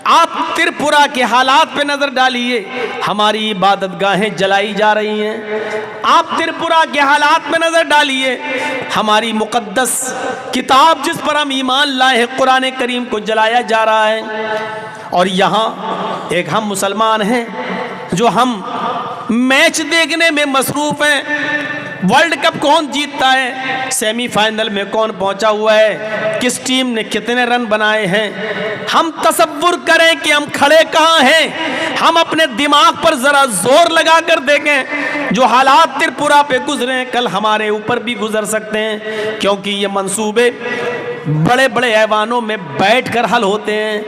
आप त्रिपुरा के हालात पे नजर डालिए, हमारी इबादत गाहें जलाई जा रही हैं। आप त्रिपुरा के हालात पे नजर डालिए, हमारी मुकद्दस किताब जिस पर हम ईमान लाए हैं कुरान करीम को जलाया जा रहा है। और यहाँ एक हम मुसलमान हैं जो हम मैच देखने में मसरूफ हैं। वर्ल्ड कप कौन जीतता है, सेमीफाइनल में कौन पहुंचा हुआ है, किस टीम ने कितने रन बनाए हैं, हम तसव्वुर करें कि हम खड़े कहाँ हैं। हम अपने दिमाग पर जरा जोर लगा कर देखें, जो हालात त्रिपुरा पे गुजरे हैं कल हमारे ऊपर भी गुजर सकते हैं, क्योंकि ये मंसूबे बड़े बड़े ऐवानों में बैठकर हल होते हैं।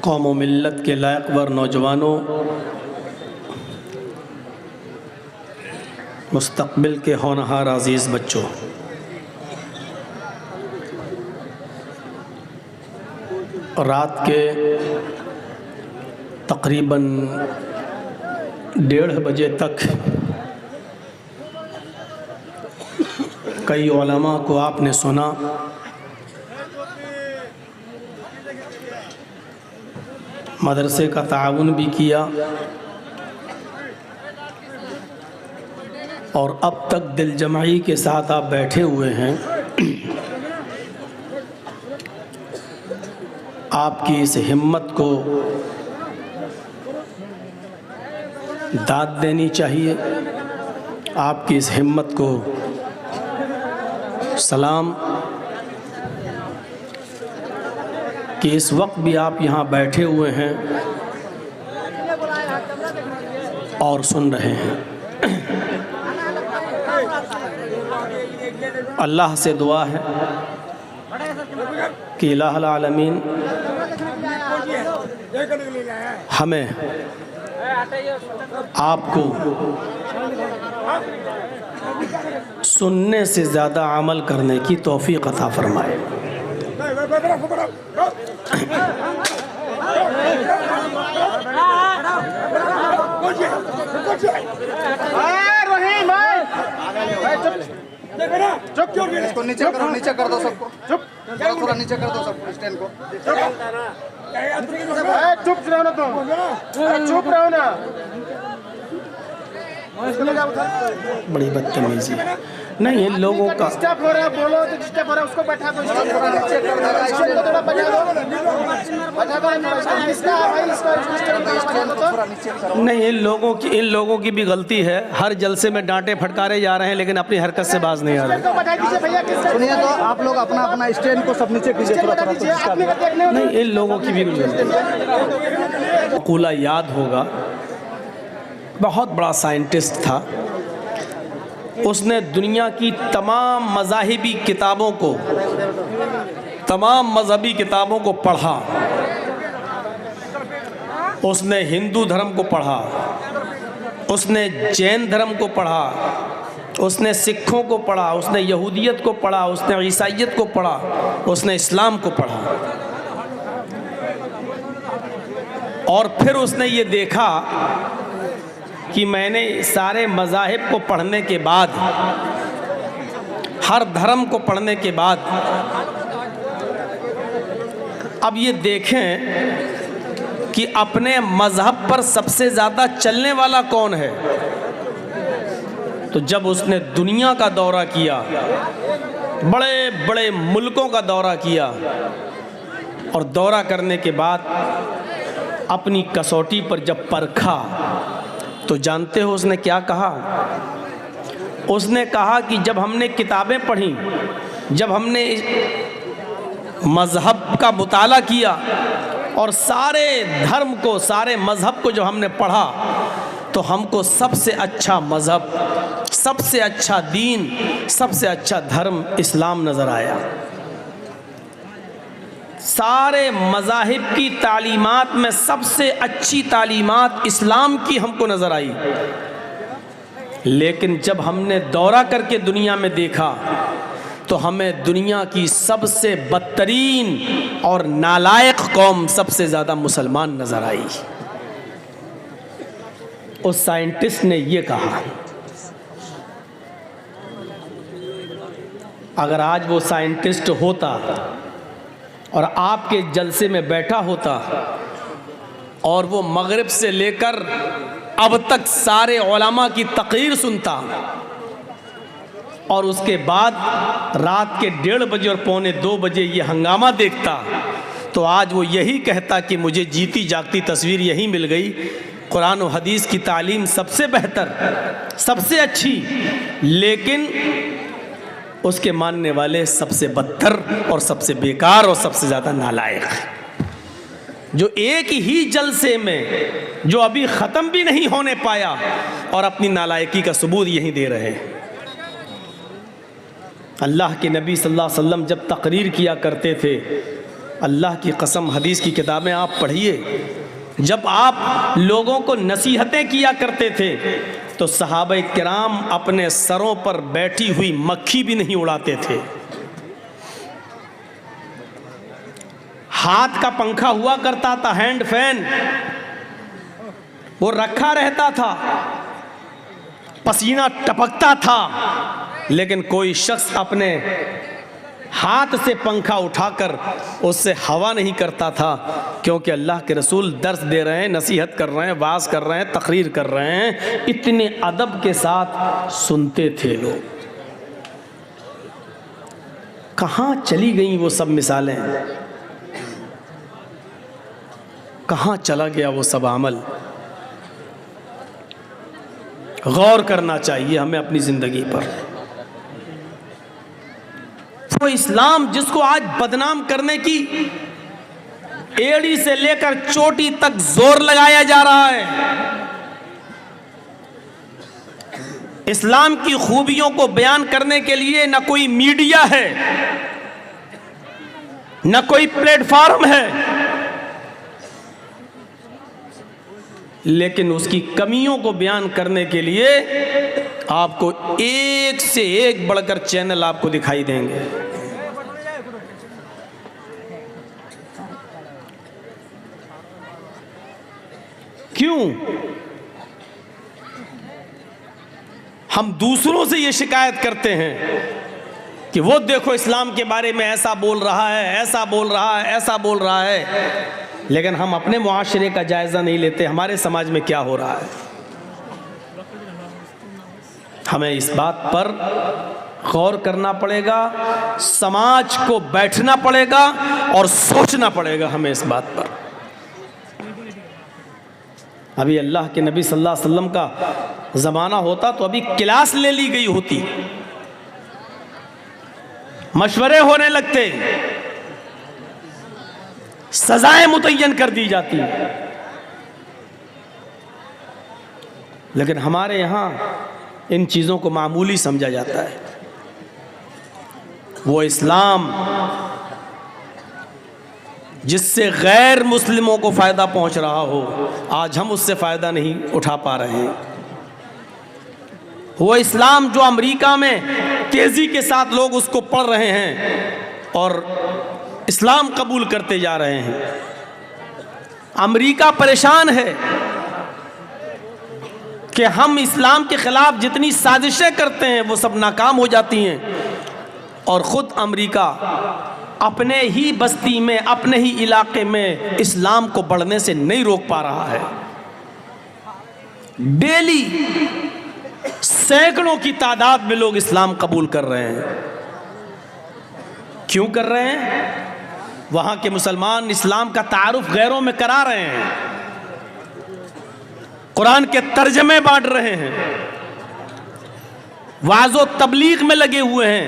कौम व मिल्लत के लायकवर नौजवानों, मुस्तक़बिल के होनहार अज़ीज़ बच्चों, रात के तकरीबन 1:30 बजे तक कई उलमा को आपने सुना। मदरसे का ताउन भी किया और अब तक दिल जमाई के साथ आप बैठे हुए हैं। आपकी इस हिम्मत को दाद देनी चाहिए, आपकी इस हिम्मत को सलाम कि इस वक्त भी आप यहाँ बैठे हुए हैं और सुन रहे हैं। अल्लाह से दुआ है कि इलाहुल आलमीन हमें आपको सुनने से ज़्यादा अमल करने की तौफीक अता फरमाए। चुप क्यों? इसको नीचे करो, नीचे कर दो सबको। चुप, थोड़ा नीचे कर दो सबको, स्टैंड को। चुप रहो ना तुम, चुप रहो ना। बड़ी बदतमीजी नहीं, इन लोगों का डिस्टर्ब हो रहा है, बोलो तो डिस्टर्ब हो रहा है, उसको बैठा दो, थोड़ा नीचे कर दो, थोड़ा बजा दो, बजा दो, इसका भाई इसको थोड़ा नीचे करो। नहीं, इन लोगों की भी गलती है। हर जलसे में डांटे फटकारे जा रहे हैं लेकिन अपनी हरकत से बाज नहीं आ रहे। सुनिए तो आप लोग अपना अपना स्टैंड को सब नीचे कीजिए थोड़ा। नहीं, इन लोगों की भी गलती है। मक़ूला याद होगा, बहुत बड़ा साइंटिस्ट था, उसने दुनिया की तमाम मज़ाहिबी किताबों को, तमाम मजहबी किताबों को पढ़ा। उसने हिंदू धर्म को पढ़ा, उसने जैन धर्म को पढ़ा, उसने सिखों को पढ़ा, उसने यहूदियत को पढ़ा, उसने ईसाइयत को पढ़ा, उसने इस्लाम को पढ़ा। और फिर उसने ये देखा कि मैंने सारे मज़ाहिब को पढ़ने के बाद, हर धर्म को पढ़ने के बाद, अब ये देखें कि अपने मज़हब पर सबसे ज़्यादा चलने वाला कौन है। तो जब उसने दुनिया का दौरा किया, बड़े बड़े मुल्कों का दौरा किया, और दौरा करने के बाद अपनी कसौटी पर जब परखा तो जानते हो उसने क्या कहा? उसने कहा कि जब हमने किताबें पढ़ी, जब हमने मज़हब का मुताला किया और सारे धर्म को, सारे मज़हब को जब हमने पढ़ा, तो हमको सबसे अच्छा मज़हब, सबसे अच्छा दीन, सबसे अच्छा धर्म इस्लाम नज़र आया। सारे मज़ाहिब की तालीमात में सबसे अच्छी तालीमात इस्लाम की हमको नज़र आई। लेकिन जब हमने दौरा करके दुनिया में देखा तो हमें दुनिया की सबसे बदतरीन और नालायक कौम सबसे ज़्यादा मुसलमान नज़र आई। उस साइंटिस्ट ने ये कहा। अगर आज वो साइंटिस्ट होता और आपके जलसे में बैठा होता और वो मगरिब से लेकर अब तक सारे उलमा की तकरीर सुनता और उसके बाद रात के 1:30 बजे और 1:45 बजे ये हंगामा देखता, तो आज वो यही कहता कि मुझे जीती जागती तस्वीर यही मिल गई। कुरान और हदीस की तालीम सबसे बेहतर, सबसे अच्छी, लेकिन उसके मानने वाले सबसे बदतर और सबसे बेकार और सबसे ज़्यादा नालायक, जो एक ही जलसे में जो अभी ख़त्म भी नहीं होने पाया और अपनी नालायकी का सबूत यही दे रहे हैं। अल्लाह के नबी सल्लल्लाहु अलैहि वसल्लम जब तकरीर किया करते थे, अल्लाह की कसम हदीस की किताबें आप पढ़िए, जब आप लोगों को नसीहतें किया करते थे तो सहाबा किराम अपने सरों पर बैठी हुई मक्खी भी नहीं उड़ाते थे। हाथ का पंखा हुआ करता था, हैंड फैन, वो रखा रहता था, पसीना टपकता था, लेकिन कोई शख्स अपने हाथ से पंखा उठाकर उससे हवा नहीं करता था, क्योंकि अल्लाह के रसूल दर्स दे रहे हैं, नसीहत कर रहे हैं, वाज कर रहे हैं, तकरीर कर रहे हैं। इतने अदब के साथ सुनते थे लोग। कहाँ चली गई वो सब मिसालें, कहाँ चला गया वो सब अमल? गौर करना चाहिए हमें अपनी ज़िंदगी पर। वो इस्लाम जिसको आज बदनाम करने की एड़ी से लेकर चोटी तक जोर लगाया जा रहा है, इस्लाम की खूबियों को बयान करने के लिए न कोई मीडिया है, न कोई प्लेटफॉर्म है, लेकिन उसकी कमियों को बयान करने के लिए आपको एक से एक बढ़कर चैनल आपको दिखाई देंगे। क्यों? हम दूसरों से ये शिकायत करते हैं कि वो देखो इस्लाम के बारे में ऐसा बोल रहा है, ऐसा बोल रहा है, ऐसा बोल रहा है, लेकिन हम अपने मुआशरे का जायज़ा नहीं लेते, हमारे समाज में क्या हो रहा है। हमें इस बात पर गौर करना पड़ेगा, समाज को बैठना पड़ेगा और सोचना पड़ेगा हमें इस बात पर। अभी अल्लाह के नबी सल्लल्लाहु अलैहि वसल्लम का ज़माना होता तो अभी क्लास ले ली गई होती, मशवरे होने लगते, सजाएं मुतय्यन कर दी जाती, लेकिन हमारे यहाँ इन चीज़ों को मामूली समझा जाता है। वो इस्लाम जिससे गैर मुस्लिमों को फ़ायदा पहुंच रहा हो, आज हम उससे फ़ायदा नहीं उठा पा रहे हैं। वो इस्लाम जो अमेरिका में तेज़ी के साथ लोग उसको पढ़ रहे हैं और इस्लाम कबूल करते जा रहे हैं, अमेरिका परेशान है कि हम इस्लाम के ख़िलाफ़ जितनी साजिशें करते हैं वो सब नाकाम हो जाती हैं, और ख़ुद अमेरिका अपने ही बस्ती में, अपने ही इलाके में इस्लाम को बढ़ने से नहीं रोक पा रहा है। डेली सैकड़ों की तादाद में लोग इस्लाम कबूल कर रहे हैं। क्यों कर रहे हैं? वहाँ के मुसलमान इस्लाम का तारुफ गैरों में करा रहे हैं, कुरान के तर्जमे बांट रहे हैं, वाज़ो तबलीग में लगे हुए हैं,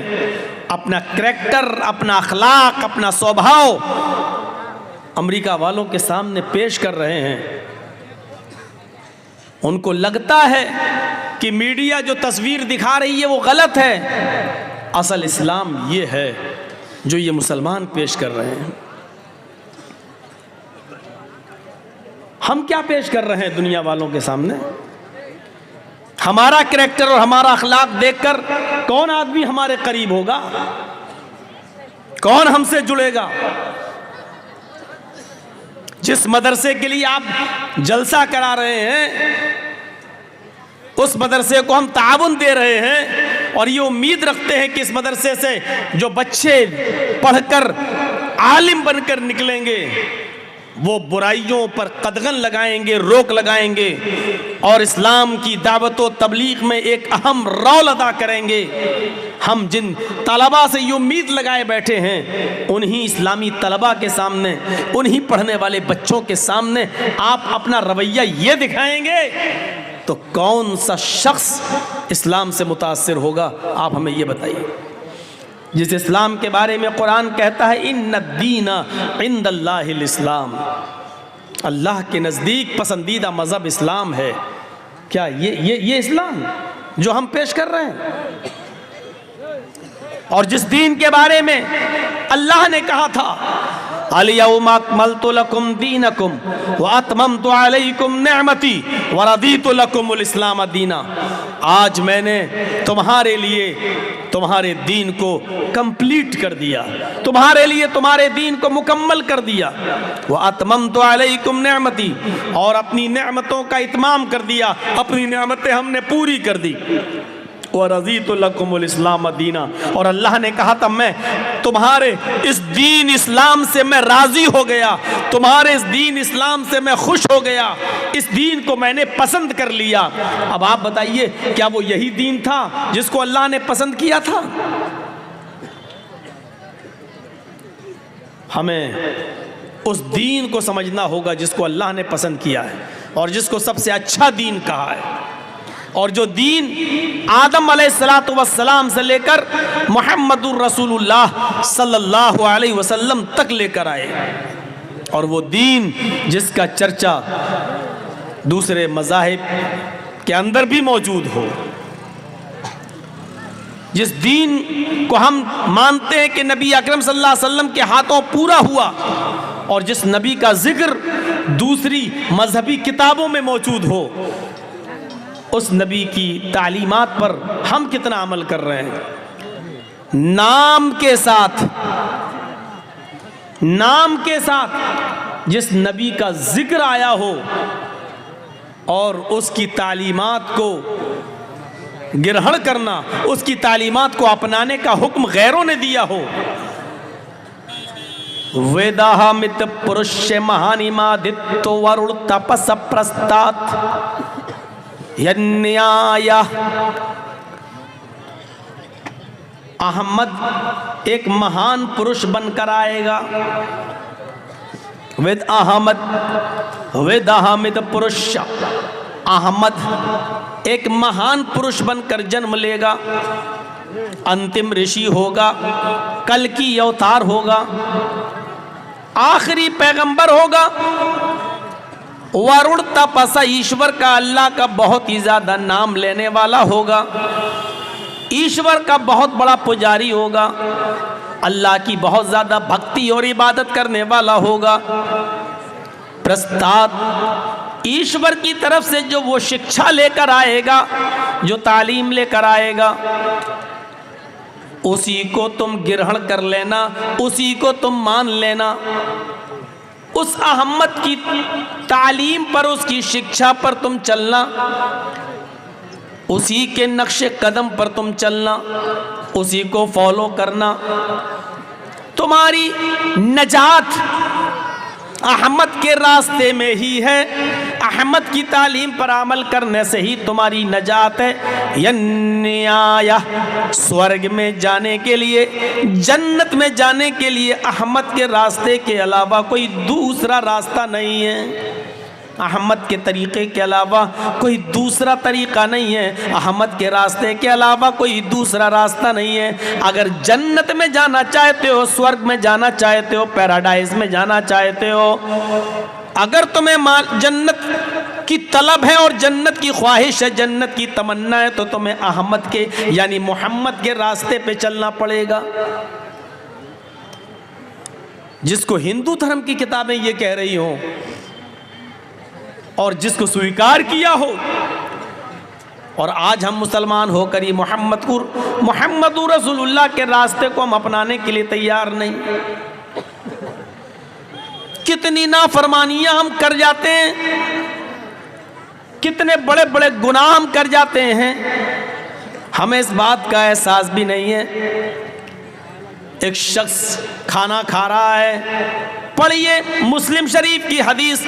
अपना करैक्टर, अपना अखलाक, अपना स्वभाव अमेरिका वालों के सामने पेश कर रहे हैं। उनको लगता है कि मीडिया जो तस्वीर दिखा रही है वो गलत है, असल इस्लाम ये है जो ये मुसलमान पेश कर रहे हैं। हम क्या पेश कर रहे हैं दुनिया वालों के सामने? हमारा करैक्टर और हमारा अखलाक देखकर कौन आदमी हमारे करीब होगा, कौन हमसे जुड़ेगा? जिस मदरसे के लिए आप जलसा करा रहे हैं, उस मदरसे को हम ताउन दे रहे हैं और ये उम्मीद रखते हैं कि इस मदरसे से जो बच्चे पढ़कर आलिम बनकर निकलेंगे, वो बुराइयों पर कदगन लगाएंगे, रोक लगाएंगे और इस्लाम की दावत व तबलीग में एक अहम रोल अदा करेंगे। हम जिन तलबा से ये उम्मीद लगाए बैठे हैं, उन्हीं इस्लामी तलबा के सामने, उन्हीं पढ़ने वाले बच्चों के सामने आप अपना रवैया ये दिखाएंगे तो कौन सा शख्स इस्लाम से मुतासिर होगा? आप हमें ये बताइए। जिस इस्लाम के बारे में कुरान कहता है इन्नद्दीन इंदल्लाहिल इस्लाम, अल्लाह के नज़दीक पसंदीदा मज़हब इस्लाम है। क्या ये इस्लाम जो हम पेश कर रहे हैं? और जिस दीन के बारे में अल्लाह ने कहा था अल-यौमा अकमलतु लकुम दीनकुम व अतममतु अलैकुम निअमती व रदीतु लकुमुल इस्लाम दीना, आज मैंने तुम्हारे लिए तुम्हारे दीन को कंप्लीट कर दिया, तुम्हारे लिए तुम्हारे दीन को मुकम्मल कर दिया। व अतममतु अलैकुम निअमती, और अपनी नेमतों का इत्माम कर दिया, अपनी नेमतें हमने पूरी कर दी। व रज़ीतु लकुमुल इस्लाम दीना, और अल्लाह ने कहा था मैं तुम्हारे इस दीन इस्लाम से मैं राज़ी हो गया, तुम्हारे इस दीन इस्लाम से मैं खुश हो गया, इस दीन को मैंने पसंद कर लिया। अब आप बताइए, क्या वो यही दीन था जिसको अल्लाह ने पसंद किया था? हमें उस दीन को समझना होगा जिसको अल्लाह ने पसंद किया है और जिसको सबसे अच्छा दीन कहा है, और जो दीन आदम अलैहिस्सलातु वस्सलाम से लेकर मुहम्मदुर रसूलुल्लाह सल्लल्लाहु अलैहि वसल्लम तक लेकर आए, और वो दीन जिसका चर्चा दूसरे मज़ाहिब के अंदर भी मौजूद हो, जिस दीन को हम मानते हैं कि नबी अकरम सल्लल्लाहु अलैहि वसल्लम के हाथों पूरा हुआ, और जिस नबी का जिक्र दूसरी मजहबी किताबों में मौजूद हो, उस नबी की तालीमात पर हम कितना अमल कर रहे हैं? नाम के साथ जिस नबी का जिक्र आया हो और उसकी तालीमात को ग्रहण करना, उसकी तालीमात को अपनाने का हुक्म गैरों ने दिया हो। वेदाहमित पुरुष महानिमादित्य वरुण तपस प्रस्तात् यन्याय, अहमद एक महान पुरुष बनकर आएगा। वेद अहमद पुरुष, अहमद एक महान पुरुष बनकर जन्म लेगा, अंतिम ऋषि होगा, कल की अवतार होगा, आखिरी पैगंबर होगा। वरुण तपसा, ईश्वर का, अल्लाह का बहुत ही ज्यादा नाम लेने वाला होगा, ईश्वर का बहुत बड़ा पुजारी होगा, अल्लाह की बहुत ज्यादा भक्ति और इबादत करने वाला होगा। प्रस्ताद, ईश्वर की तरफ से जो वो शिक्षा लेकर आएगा, जो तालीम लेकर आएगा, उसी को तुम ग्रहण कर लेना, उसी को तुम मान लेना। उस अहमद की तालीम पर, उसकी शिक्षा पर तुम चलना, उसी के नक्शे कदम पर तुम चलना, उसी को फॉलो करना। तुम्हारी नजात अहमद के रास्ते में ही है, अहमद की तालीम पर अमल करने से ही तुम्हारी नजात है। यन्याया, स्वर्ग में जाने के लिए, जन्नत में जाने के लिए अहमद के रास्ते के अलावा कोई दूसरा रास्ता नहीं है। अहमद के तरीक़े के अलावा कोई दूसरा तरीक़ा नहीं है, अहमद के रास्ते के अलावा कोई दूसरा रास्ता नहीं है। अगर जन्नत में जाना चाहते हो, स्वर्ग में जाना चाहते हो, पैराडाइज में जाना चाहते हो, अगर तुम्हें जन्नत की तलब है और जन्नत की ख्वाहिश है, जन्नत की तमन्ना है, तो तुम्हें अहमद के यानी मोहम्मद के रास्ते पे चलना पड़ेगा। जिसको हिंदू धर्म की किताबें ये कह रही हों और जिसको स्वीकार किया हो, और आज हम मुसलमान होकर ही मोहम्मद रसूलुल्लाह के रास्ते को हम अपनाने के लिए तैयार नहीं। कितनी नाफरमानियां हम कर जाते हैं, कितने बड़े बड़े गुनाह हम कर जाते हैं, हमें इस बात का एहसास भी नहीं है। एक शख्स खाना खा रहा है। पढ़िए मुस्लिम शरीफ की हदीस।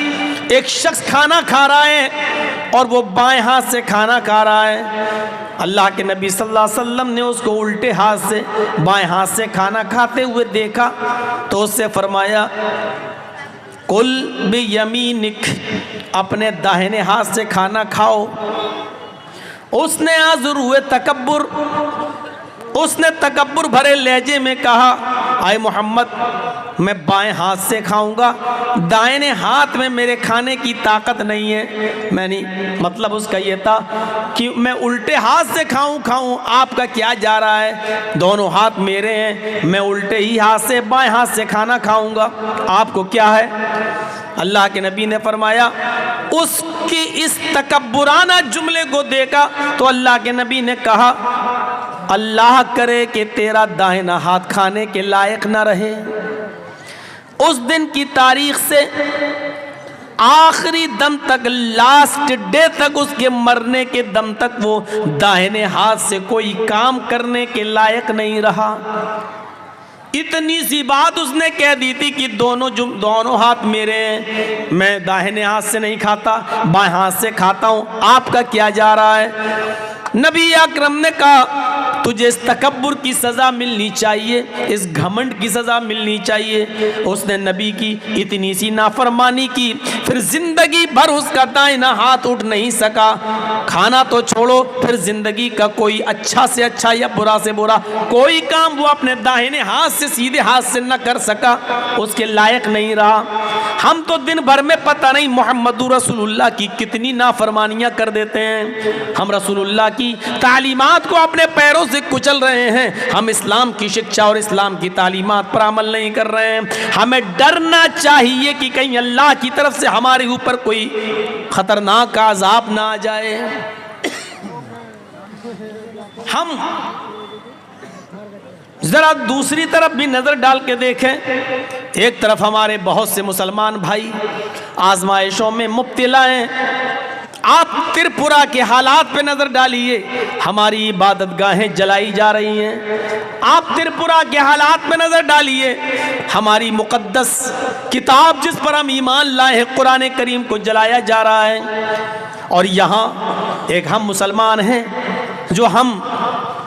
एक शख्स खाना खा रहा है और वो बाएं हाथ से खाना खा रहा है। अल्लाह के नबी सल्लल्लाहु अलैहि वसल्लम ने उसको उल्टे हाथ से बाएं हाथ से खाना खाते हुए देखा तो उससे फरमाया कुल बि यमीनिक, अपने दाहिने हाथ से खाना खाओ। उसने आज़ुर हुए तकब्बुर, उसने तकब्बुर भरे लहजे में कहा आए मोहम्मद, मैं बाएं हाथ से खाऊंगा, दाहिने हाथ में मेरे खाने की ताकत नहीं है। मैंने मतलब उसका ये था कि मैं उल्टे हाथ से खाऊं, आपका क्या जा रहा है, दोनों हाथ मेरे हैं, मैं उल्टे ही हाथ से बाएं हाथ से खाना खाऊंगा, आपको क्या है। अल्लाह के नबी ने फरमाया, उसकी इस तकब्बुराना जुमले को देखा तो अल्लाह के नबी ने कहा अल्लाह करे कि तेरा दाहिना हाथ खाने के लायक ना रहे। उस दिन की तारीख से आखिरी दम तक, लास्ट डे तक, उसके मरने के दम तक वो दाहिने हाथ से कोई काम करने के लायक नहीं रहा। इतनी सी बात उसने कह दी थी कि दोनों हाथ मेरे हैं, मैं दाहिने हाथ से नहीं खाता, बाएं हाथ से खाता हूं, आपका क्या जा रहा है। नबी अकरम ने कहा तुझे इस तकब्बुर की सज़ा मिलनी चाहिए, इस घमंड की सज़ा मिलनी चाहिए। उसने नबी की इतनी सी नाफरमानी की, फिर जिंदगी भर उसका दाहिना हाथ उठ नहीं सका। खाना तो छोड़ो, फिर जिंदगी का कोई अच्छा से अच्छा या बुरा से बुरा कोई काम वो अपने दाहिने हाथ से सीधे हाथ से न कर सका, उसके लायक नहीं रहा। हम तो दिन भर में पता नहीं मोहम्मदुर रसूलुल्लाह की कितनी नाफरमानियां कर देते हैं। हम रसूलुल्लाह की तालीमात को अपने पैरों से कुचल रहे हैं। हम इस्लाम की शिक्षा और इस्लाम की तालीमात पर अमल नहीं कर रहे हैं। हमें डरना चाहिए कि कहीं अल्लाह की तरफ से हमारे ऊपर कोई खतरनाक अज़ाब ना आ जाए। हम जरा दूसरी तरफ भी नजर डाल के देखें। एक तरफ हमारे बहुत से मुसलमान भाई आजमाइशों में मुब्तला हैं। आप त्रिपुरा के हालात पे नजर डालिए, हमारी इबादत गाहें जलाई जा रही हैं। आप त्रिपुरा के हालात पे नजर डालिए, हमारी मुकद्दस किताब जिस पर हम ईमान लाए हैं कुरान करीम को जलाया जा रहा है। और यहाँ एक हम मुसलमान हैं जो हम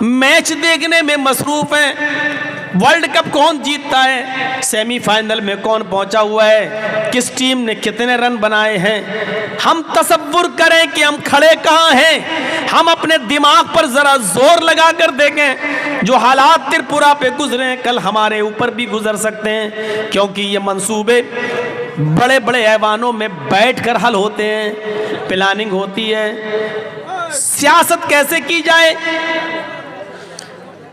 मैच देखने में मसरूफ हैं। वर्ल्ड कप कौन जीतता है, सेमीफाइनल में कौन पहुंचा हुआ है, किस टीम ने कितने रन बनाए हैं, हम तसव्वुर करें कि हम खड़े कहाँ हैं। हम अपने दिमाग पर जरा जोर लगा कर देखें। जो हालात त्रिपुरा पे गुजरे हैं कल हमारे ऊपर भी गुजर सकते हैं, क्योंकि ये मंसूबे बड़े बड़े ऐवानों में बैठकर हल होते हैं, प्लानिंग होती है। सियासत कैसे की जाए